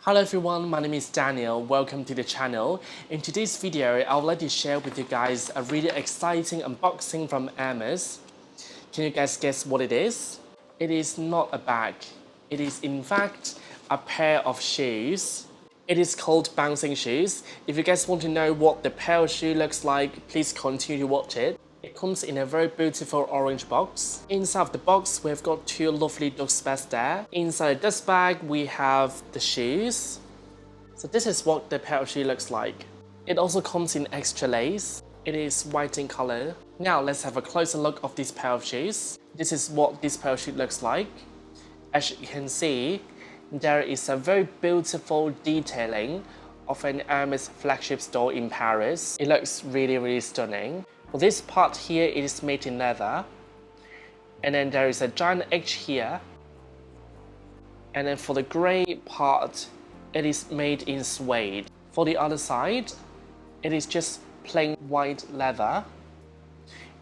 Hello everyone, my name is Daniel. Welcome to the channel. In today's video, I would like to share with you guys a really exciting unboxing from Hermes. Can you guys guess what it is? It is not a bag. It is in fact a pair of shoes. It is called Bouncing shoes. If you guys want to know what the pair of shoe looks like, please continue to watch it. It comes in a very beautiful orange box. Inside of the box, we've got two lovely dust bags there. Inside the dust bag, we have the shoes. So this is what the pair of shoe looks like. It also comes in extra lace. It is white in color. Now let's have a closer look of this pair of shoes. This is what this pair of shoes looks like. As you can see, there is a very beautiful detailing of an Hermes flagship store in Paris. It looks really stunning. For this part here, it is made in leather. And then there is a giant H here. And then for the grey part, it is made in suede. For the other side, it is just plain white leather.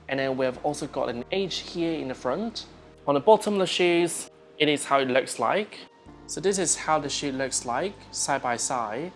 And then we've also got an H here in the front. On the bottom of the shoes, it is how it looks like. So this is how the shoe looks like, side by side.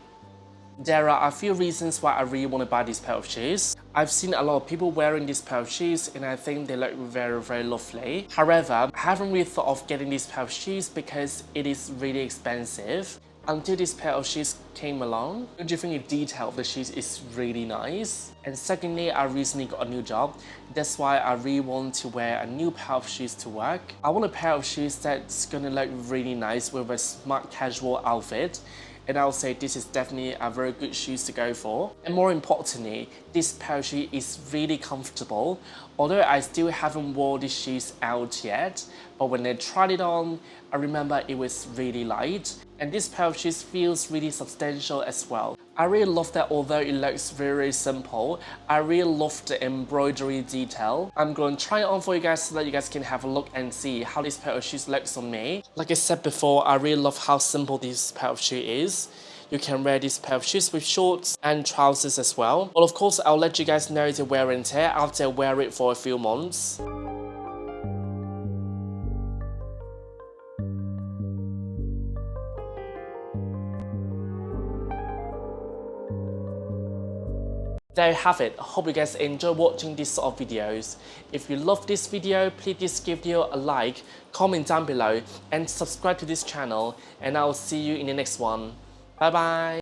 There are a few reasons why I really want to buy this pair of shoes. I've seen a lot of people wearing this pair of shoes and I think they look very lovely. However, I haven't really thought of getting this pair of shoes because it is really expensive. Until this pair of shoes came along, don't you think the detail of the shoes is really nice? And secondly, I recently got a new job. That's why I really want to wear a new pair of shoes to work. I want a pair of shoes that's gonna look really nice with a smart casual outfit. And I would say this is definitely a very good shoes to go for. And more importantly, this pair of shoes is really comfortable. Although I still haven't worn these shoes out yet, but when I tried it on, I remember it was really light. And this pair of shoes feels really substantial as well. I really love that although it looks very simple, I really love the embroidery detail. I'm going to try it on for you guys so that you guys can have a look and see how this pair of shoes looks on me. Like I said before, I really love how simple this pair of shoes is. You can wear this pair of shoes with shorts and trousers as well. But of course, I'll let you guys know the wear and tear after I wear it for a few months. There you have it. I hope you guys enjoy watching these sort of videos. If you love this video, please give it a like, comment down below, and subscribe to this channel. And I'll see you in the next one. Bye bye.